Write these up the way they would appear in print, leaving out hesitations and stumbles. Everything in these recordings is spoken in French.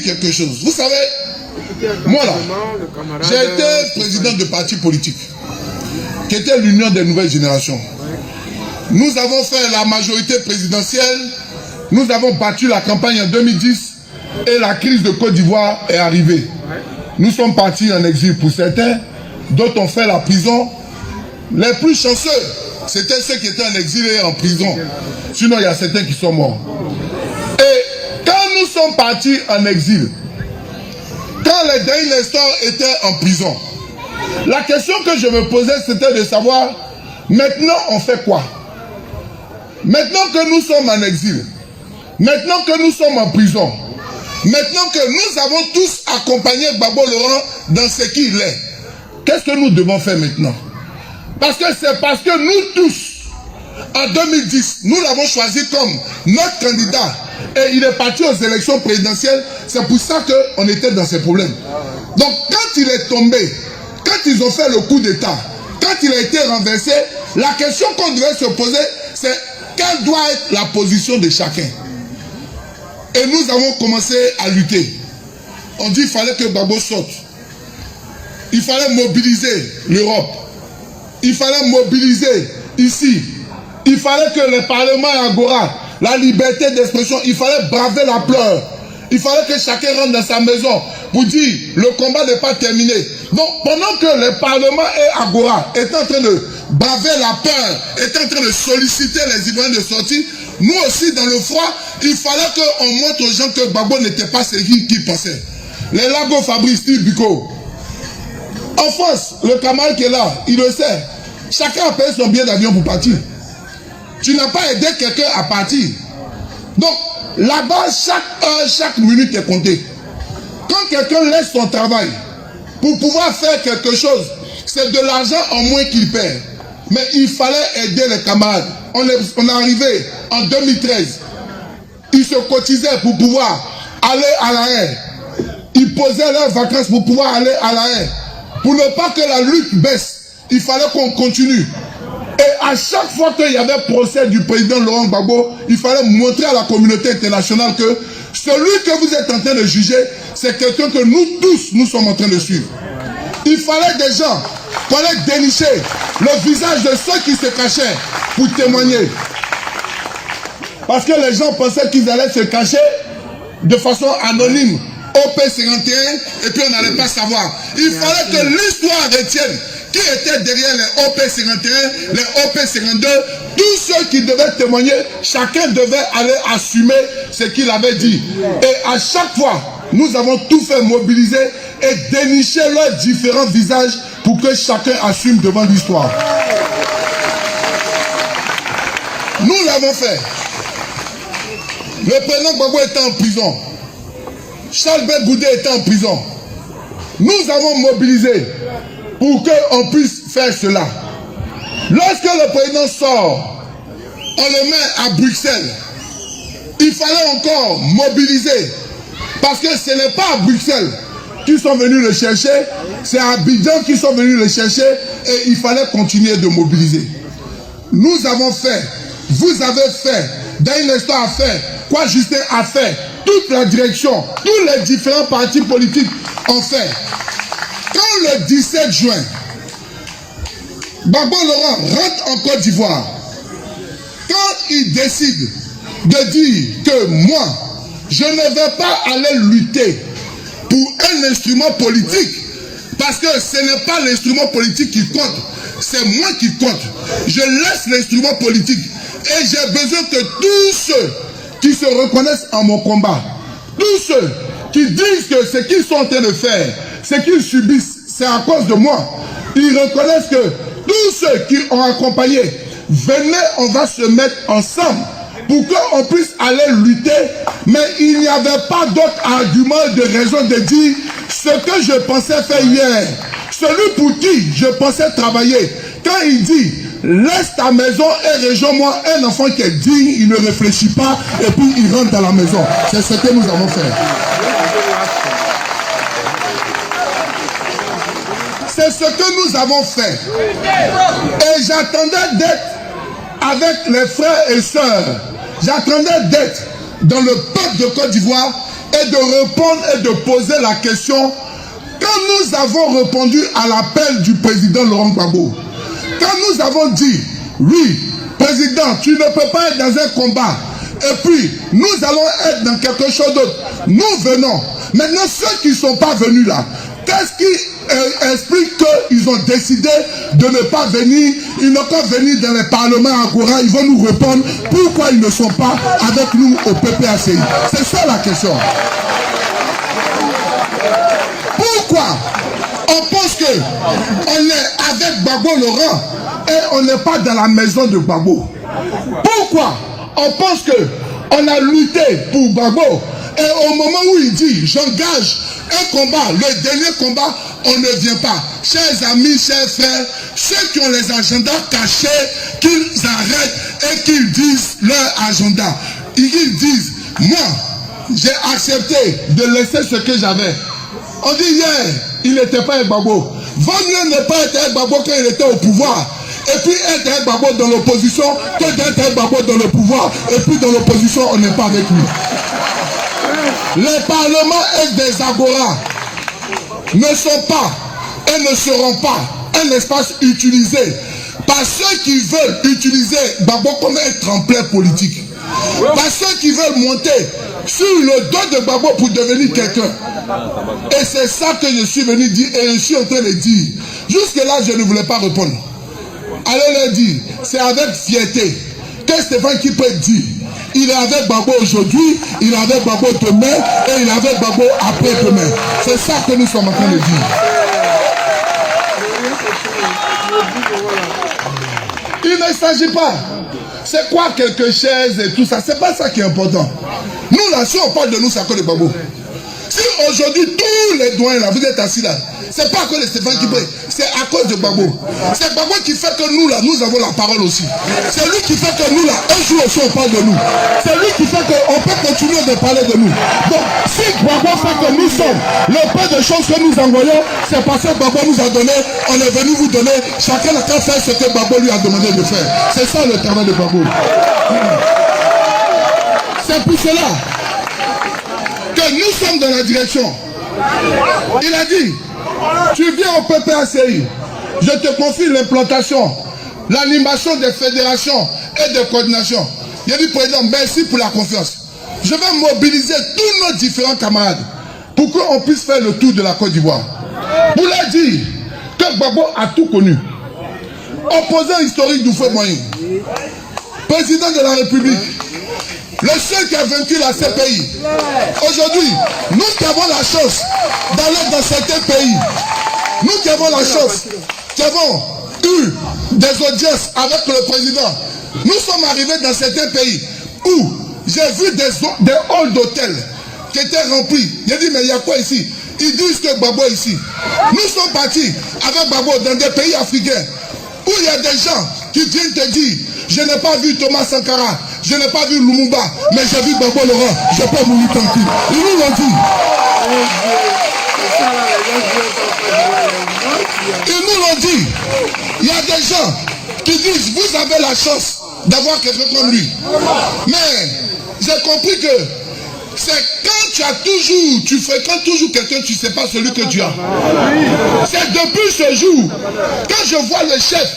quelque chose. Vous savez, moi là, j'ai été président de parti politique, qui était l'Union des Nouvelles Générations. Nous avons fait la majorité présidentielle, nous avons battu la campagne en 2010 et la crise de Côte d'Ivoire est arrivée. Nous sommes partis en exil pour certains, d'autres ont fait la prison. Les plus chanceux, c'était ceux qui étaient en exil et en prison. Sinon, il y a certains qui sont morts. Et quand nous sommes partis en exil, quand les derniers Nestor étaient en prison, la question que je me posais, c'était de savoir, maintenant on fait quoi? Maintenant que nous sommes en exil, maintenant que nous sommes en prison, maintenant que nous avons tous accompagné Gbagbo Laurent dans ce qu'il est, qu'est-ce que nous devons faire maintenant? Parce que c'est parce que nous tous, en 2010, nous l'avons choisi comme notre candidat et il est parti aux élections présidentielles. C'est pour ça qu'on était dans ces problèmes. Donc quand il est tombé, quand ils ont fait le coup d'État, quand il a été renversé, la question qu'on devait se poser, c'est quelle doit être la position de chacun. Et nous avons commencé à lutter. On dit qu'il fallait que Gbagbo sorte. Il fallait mobiliser l'Europe. Il fallait mobiliser ici. Il fallait que le Parlement et Agora, la liberté d'expression, il fallait braver la peur. Il fallait que chacun rentre dans sa maison pour dire le combat n'est pas terminé. Donc pendant que le Parlement et Agora étaient en train de braver la peur, étaient en train de solliciter les Ivoiriens de sortir, nous aussi dans le froid, il fallait qu'on montre aux gens que Gbagbo n'était pas ce qu'ils pensaient. Les Lago Fabrice, Steve Biko. En France, le camarade qui est là, il le sait. Chacun a payé son billet d'avion pour partir. Tu n'as pas aidé quelqu'un à partir. Donc, là-bas, chaque heure, chaque minute est comptée. Quand quelqu'un laisse son travail pour pouvoir faire quelque chose, c'est de l'argent en moins qu'il perd. Mais il fallait aider les camarades. On est arrivé en 2013. Ils se cotisaient pour pouvoir aller à la haie. Ils posaient leurs vacances pour pouvoir aller à la haie. Pour ne pas que la lutte baisse, il fallait qu'on continue. Et à chaque fois qu'il y avait procès du président Laurent Gbagbo, il fallait montrer à la communauté internationale que celui que vous êtes en train de juger, c'est quelqu'un que nous tous, nous sommes en train de suivre. Il fallait des gens, il fallait dénicher le visage de ceux qui se cachaient pour témoigner. Parce que les gens pensaient qu'ils allaient se cacher de façon anonyme. OP51, et puis on n'allait pas savoir. Il fallait que l'histoire retienne qui était derrière les OP51, les OP52, tous ceux qui devaient témoigner, chacun devait aller assumer ce qu'il avait dit. Et à chaque fois, nous avons tout fait mobiliser et dénicher leurs différents visages pour que chacun assume devant l'histoire. Nous l'avons fait. Le président Gbagbo était en prison. Charles Goudé était en prison. Nous avons mobilisé pour qu'on puisse faire cela. Lorsque le président sort, on le met à Bruxelles. Il fallait encore mobiliser. Parce que ce n'est pas à Bruxelles qu'ils sont venus le chercher, c'est à Abidjan qu'ils sont venus le chercher et il fallait continuer de mobiliser. Nous avons fait, vous avez fait, Daniel Nestor a fait, quoi Justin a fait, toute la direction, tous les différents partis politiques ont fait. Quand le 17 juin, Gbagbo Laurent rentre en Côte d'Ivoire, quand il décide de dire que moi, je ne vais pas aller lutter pour un instrument politique, parce que ce n'est pas l'instrument politique qui compte, c'est moi qui compte. Je laisse l'instrument politique et j'ai besoin que tous ceux qui se reconnaissent en mon combat, tous ceux qui disent que ce qu'ils sont en train de faire, ce qu'ils subissent, c'est à cause de moi, ils reconnaissent que tous ceux qui ont accompagné, venez, on va se mettre ensemble pour qu'on puisse aller lutter, mais il n'y avait pas d'autre argument de raison de dire ce que je pensais faire hier, celui pour qui je pensais travailler. Quand il dit laisse ta maison et rejoins-moi, un enfant qui est digne, il ne réfléchit pas et puis il rentre dans la maison. C'est ce que nous avons fait. C'est ce que nous avons fait. Et j'attendais d'être avec les frères et sœurs. J'attendais d'être dans le peuple de Côte d'Ivoire est de répondre et de poser la question. Quand nous avons répondu à l'appel du président Laurent Gbagbo, quand nous avons dit, oui, président, tu ne peux pas être dans un combat, et puis nous allons être dans quelque chose d'autre, nous venons. Maintenant, ceux qui ne sont pas venus là, qu'est-ce qui explique qu'ils ont décidé de ne pas venir, ils n'ont qu'à venir dans les parlements Agora, ils vont nous répondre pourquoi ils ne sont pas avec nous au PPACI. C'est ça la question. Pourquoi on pense qu'on est avec Gbagbo Laurent et on n'est pas dans la maison de Gbagbo? Pourquoi on pense qu'on a lutté pour Gbagbo et au moment où il dit j'engage un combat, le dernier combat, on ne vient pas? Chers amis, chers frères, ceux qui ont les agendas cachés, qu'ils arrêtent et qu'ils disent leur agenda. Ils disent, moi, j'ai accepté de laisser ce que j'avais. On dit hier, il n'était pas avec Gbagbo. Vaut mieux ne pas être avec Gbagbo quand il était au pouvoir. Et puis être avec Gbagbo dans l'opposition que d'être avec Gbagbo dans le pouvoir. Et puis dans l'opposition, on n'est pas avec lui. Les parlements et des agoras ne sont pas et ne seront pas un espace utilisé par ceux qui veulent utiliser Gbagbo comme un tremplin politique. Par ceux qui veulent monter sur le dos de Gbagbo pour devenir quelqu'un. Et c'est ça que je suis venu dire et je suis en train de dire. Jusque-là, je ne voulais pas répondre. Allez leur dire, c'est avec fierté que Stéphane qui peut dire, il est avec Gbagbo aujourd'hui, il est avec Gbagbo demain et il est avec Gbagbo après-demain. C'est ça que nous sommes en train de dire. Il ne s'agit pas. C'est quoi quelque chose et tout ça? C'est pas ça qui est important. Nous là, si on parle de nous, c'est à cause de Gbagbo. Si aujourd'hui tous les doyens là, vous êtes assis là, c'est pas à cause de Stéphane qui paye, c'est à cause de Gbagbo. C'est Gbagbo qui fait que nous là, nous avons la parole aussi. C'est lui qui fait que nous là, un jour aussi on parle de nous. C'est lui qui fait qu'on peut continuer de parler de nous. Donc si Gbagbo fait que nous sommes le peu de choses que nous envoyons, c'est parce que Gbagbo nous a donné, on est venu vous donner, chacun n'a qu'à faire ce que Gbagbo lui a demandé de faire. C'est ça le travail de Gbagbo. C'est pour cela que nous sommes dans la direction. Il a dit, tu viens au PPACI, je te confie l'implantation, l'animation des fédérations et de coordination. Il a dit, président, merci pour la confiance. Je vais mobiliser tous nos différents camarades pour qu'on puisse faire le tour de la Côte d'Ivoire. Pour leur dire que Gbagbo a tout connu. Opposant historique du feu moyen, président de la République, le seul qui a vaincu la CPI. Aujourd'hui, nous qui avons la chance d'aller dans certains pays, nous qui avons la chance, qui avons eu des audiences avec le président, nous sommes arrivés dans certains pays où j'ai vu des halls d'hôtels qui étaient remplis. J'ai dit, mais il y a quoi ici? Ils disent que Gbagbo est ici. Nous sommes partis avec Gbagbo dans des pays africains où il y a des gens qui viennent te dire, je n'ai pas vu Thomas Sankara, je n'ai pas vu Lumumba, mais j'ai vu Gbagbo Laurent, je peux mourir tranquille. Ils nous l'ont dit. Ils nous l'ont dit. Il y a des gens qui disent, vous avez la chance d'avoir quelqu'un comme lui. Mais j'ai compris que c'est quand tu fréquentes toujours quelqu'un, tu ne sais pas celui que tu as. C'est depuis ce jour, quand je vois le chef,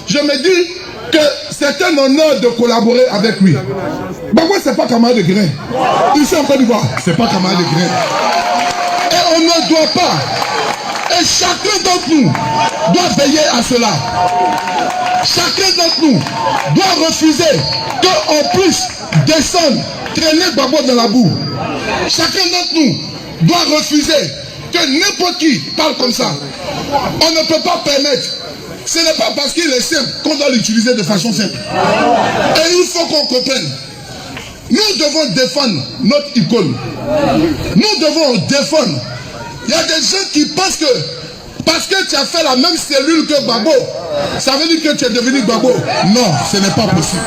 je me dis que c'est un honneur de collaborer avec lui. Gbagbo, c'est pas camarade de grain. Ici en Côte d'Ivoire, c'est pas camarade de grain. Et on ne doit pas. Et chacun d'entre nous doit veiller à cela. Chacun d'entre nous doit refuser qu'on puisse descendre, traîner Gbagbo dans la boue. Chacun d'entre nous doit refuser que n'importe qui parle comme ça. On ne peut pas permettre. Ce n'est pas parce qu'il est simple qu'on doit l'utiliser de façon simple. Et il faut qu'on comprenne. Nous devons défendre notre icône. Nous devons défendre. Il y a des gens qui pensent que parce que tu as fait la même cellule que Gbagbo, ça veut dire que tu es devenu Gbagbo. Non, ce n'est pas possible.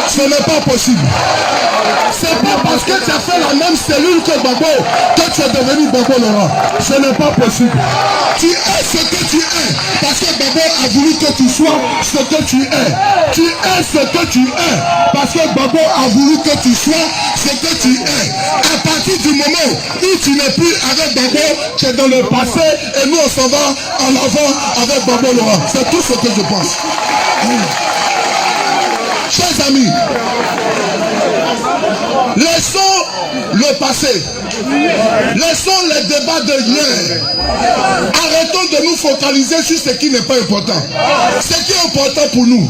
Ce n'est pas possible. C'est pas parce que tu as fait la même cellule que Gbagbo que tu es devenu Gbagbo Laurent. Ce n'est pas possible. Tu es ce que tu es parce que Gbagbo a voulu que tu sois ce que tu es. Tu es ce que tu es parce que Gbagbo a voulu que tu sois ce que tu es. À partir du moment où tu n'es plus avec Gbagbo, tu es dans le passé et nous on s'en va en avant avec Gbagbo Laurent. C'est tout ce que je pense. Chers amis, laissons le passé. Laissons les débats de hier. Arrêtons de nous focaliser sur ce qui n'est pas important. Ce qui est important pour nous,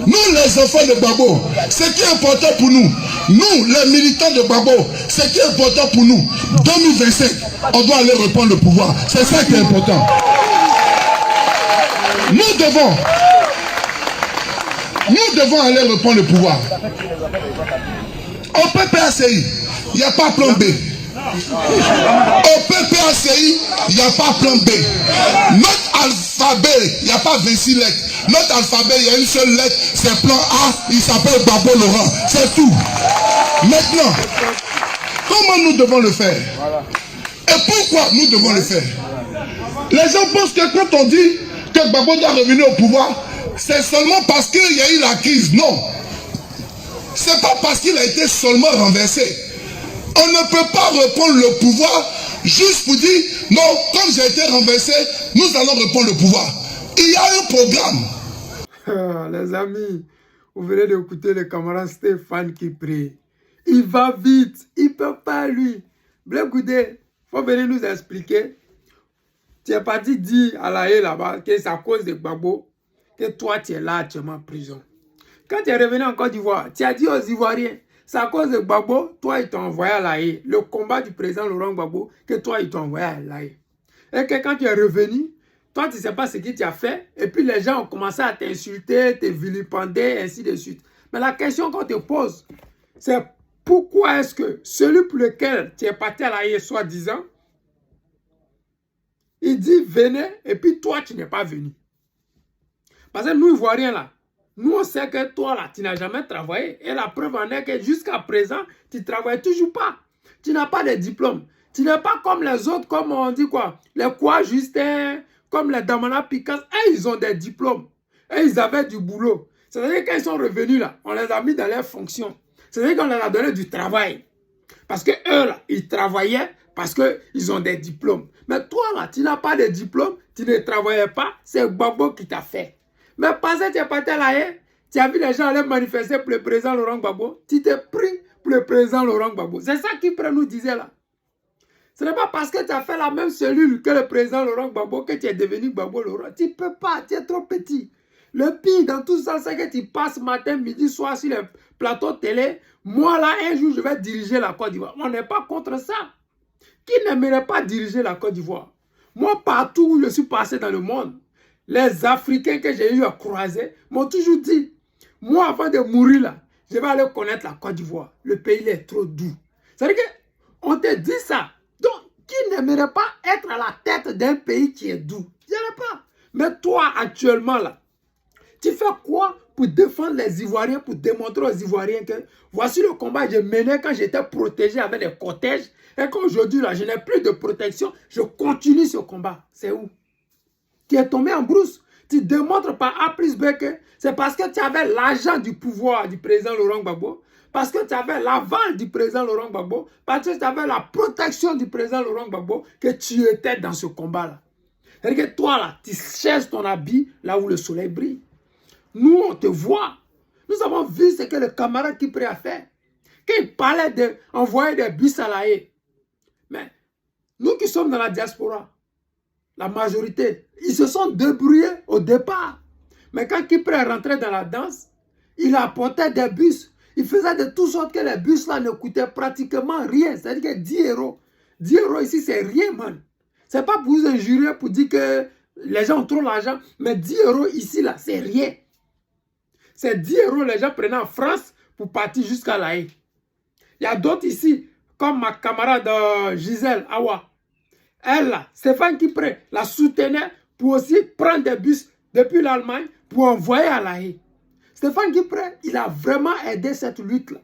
nous les enfants de Gbagbo, ce qui est important pour nous, nous les militants de Gbagbo, ce qui est important pour nous, 2025, on doit aller reprendre le pouvoir. C'est ça qui est important. Nous devons aller reprendre le pouvoir. Au PPACI, il n'y a pas plan B. Au PPACI, il n'y a pas plan B. Notre alphabet, il n'y a pas 26 lettres. Notre alphabet, il y a une seule lettre, c'est plan A, il s'appelle Gbagbo Laurent. C'est tout. Maintenant, comment nous devons le faire? Et pourquoi nous devons le faire? Les gens pensent que quand on dit que Gbagbo doit revenir au pouvoir, c'est seulement parce qu'il y a eu la crise. Non. C'est pas parce qu'il a été seulement renversé. On ne peut pas reprendre le pouvoir juste pour dire non, comme j'ai été renversé, nous allons reprendre le pouvoir. Il y a un programme. Les amis, vous venez d'écouter le camarade Stéphane qui prie. Il va vite, il ne peut pas lui. Blé Goudé, il faut venir nous expliquer. Tu es parti dire à la haie là-bas que c'est à cause de Gbagbo que toi tu es là actuellement en prison. Quand tu es revenu en Côte d'Ivoire, tu as dit aux Ivoiriens, c'est à cause de Gbagbo, toi ils t'ont envoyé à la haie. Le combat du président Laurent Gbagbo, que toi ils t'ont envoyé à la haie. Et que quand tu es revenu, toi tu ne sais pas ce que tu as fait, et puis les gens ont commencé à t'insulter, te vilipender, ainsi de suite. Mais la question qu'on te pose, c'est pourquoi est-ce que celui pour lequel tu es parti à la haie, soi-disant, il dit venez, et puis toi tu n'es pas venu. Parce que nous Ivoiriens là, nous on sait que toi là, tu n'as jamais travaillé. Et la preuve en est que jusqu'à présent, tu ne travailles toujours pas. Tu n'as pas de diplôme. Tu n'es pas comme les autres, comme on dit quoi, les quoi Justin, comme les Damana Picasso. Et ils ont des diplômes. Et ils avaient du boulot. C'est-à-dire qu'ils sont revenus là, on les a mis dans leurs fonctions. C'est-à-dire qu'on leur a donné du travail. Parce que eux là, ils travaillaient parce qu'ils ont des diplômes. Mais toi là, tu n'as pas de diplôme, tu ne travaillais pas, c'est Gbagbo qui t'a fait. Mais parce que tu es parti à la haie, tu as vu les gens aller manifester pour le président Laurent Gbagbo, tu t'es pris pour le président Laurent Gbagbo. C'est ça qui nous disait là. Ce n'est pas parce que tu as fait la même cellule que le président Laurent Gbagbo que tu es devenu Gbagbo Laurent. Tu ne peux pas, tu es trop petit. Le pire dans tout ça, c'est que tu passes matin, midi, soir sur les plateaux télé. Moi là, un jour, je vais diriger la Côte d'Ivoire. On n'est pas contre ça. Qui n'aimerait pas diriger la Côte d'Ivoire? Moi, partout où je suis passé dans le monde, les Africains que j'ai eu à croiser m'ont toujours dit, moi, avant de mourir là, je vais aller connaître la Côte d'Ivoire. Le pays est trop doux. C'est-à-dire qu'on te dit ça. Donc, qui n'aimerait pas être à la tête d'un pays qui est doux? Il n'y en a pas. Mais toi, actuellement là, tu fais quoi pour défendre les Ivoiriens, pour démontrer aux Ivoiriens que voici le combat que j'ai mené quand j'étais protégé avec des cortèges et qu'aujourd'hui, là, je n'ai plus de protection, je continue ce combat. C'est où? Tu es tombé en brousse. Tu démontres par A plus B que c'est parce que tu avais l'argent du pouvoir du président Laurent Gbagbo, parce que tu avais l'aval du président Laurent Gbagbo, parce que tu avais la protection du président Laurent Gbagbo que tu étais dans ce combat-là. C'est-à-dire que toi, là, tu cherches ton habit là où le soleil brille. Nous, on te voit. Nous avons vu ce que le camarade qui a fait. Quand il parlait d'envoyer des bus à la haie. Mais nous qui sommes dans la diaspora, la majorité, ils se sont débrouillés au départ. Mais quand Kipré est rentré dans la danse, il apportait des bus. Il faisait de toute sorte que les bus là ne coûtaient pratiquement rien. C'est-à-dire que 10 euros. 10 euros ici, c'est rien, man. C'est pas pour vous injurier, pour dire que les gens ont trop d'argent. Mais 10 euros ici, là, c'est rien. C'est 10 euros les gens prenaient en France pour partir jusqu'à La Haye. Il y a d'autres ici, comme ma camarade Gisèle Awa. Elle, là, Stéphane Kipré, la soutenait pour aussi prendre des bus depuis l'Allemagne pour envoyer à La Haye. Stéphane Guipré, il a vraiment aidé cette lutte-là.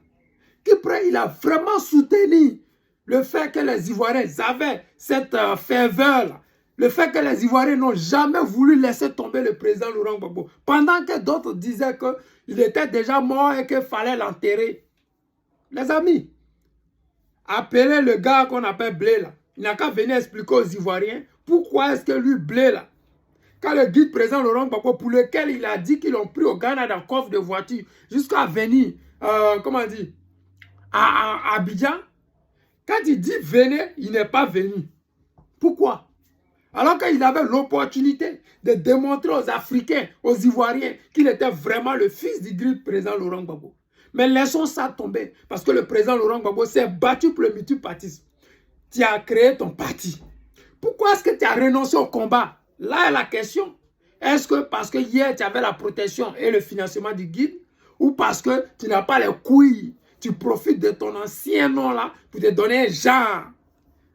Guipré, il a vraiment soutenu le fait que les Ivoiriens avaient cette ferveur-là. Le fait que les Ivoiriens n'ont jamais voulu laisser tomber le président Laurent Gbagbo. Pendant que d'autres disaient qu'il était déjà mort et qu'il fallait l'enterrer. Les amis, appelez le gars qu'on appelle Blé là. Il n'a qu'à venir expliquer aux Ivoiriens pourquoi est-ce que lui, Blé là, quand le guide président Laurent Gbagbo, pour lequel il a dit qu'ils l'ont pris au Ghana dans le coffre de voiture, jusqu'à venir, comment on dit, à Abidjan, quand il dit venez, il n'est pas venu. Pourquoi? Alors qu'il avait l'opportunité de démontrer aux Africains, aux Ivoiriens, qu'il était vraiment le fils du guide président Laurent Gbagbo. Mais laissons ça tomber, parce que le président Laurent Gbagbo s'est battu pour le multipartisme. Tu as créé ton parti. Pourquoi est-ce que tu as renoncé au combat? Là est la question. Est-ce que parce que hier tu avais la protection et le financement du guide, ou parce que tu n'as pas les couilles, tu profites de ton ancien nom là pour te donner un genre?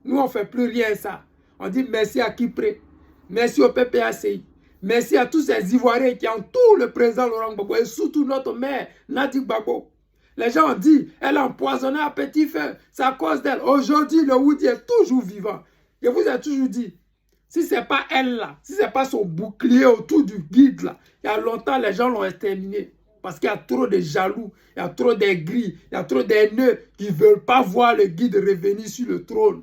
Nous on ne fait plus rien ça. On dit merci à Guipré, merci au PPACI, merci à tous ces Ivoiriens qui entourent le président Laurent Gbagbo et surtout notre mère Nadi Gbagbo. Les gens ont dit, elle a empoisonné à petit feu, c'est à cause d'elle. Aujourd'hui, le Woudi est toujours vivant. Je vous ai toujours dit, si ce n'est pas elle là, si ce n'est pas son bouclier autour du guide là, il y a longtemps les gens l'ont exterminé. Parce qu'il y a trop de jaloux, il y a trop d'aigris, il y a trop d'haineux qui ne veulent pas voir le guide revenir sur le trône.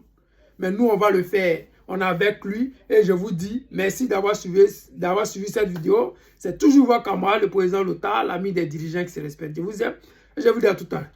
Mais nous, on va le faire. On est avec lui et je vous dis merci d'avoir suivi cette vidéo. C'est toujours votre camarade, le président Lota, l'ami des dirigeants qui se respectent. Je vous aime et je vous dis à tout à l'heure.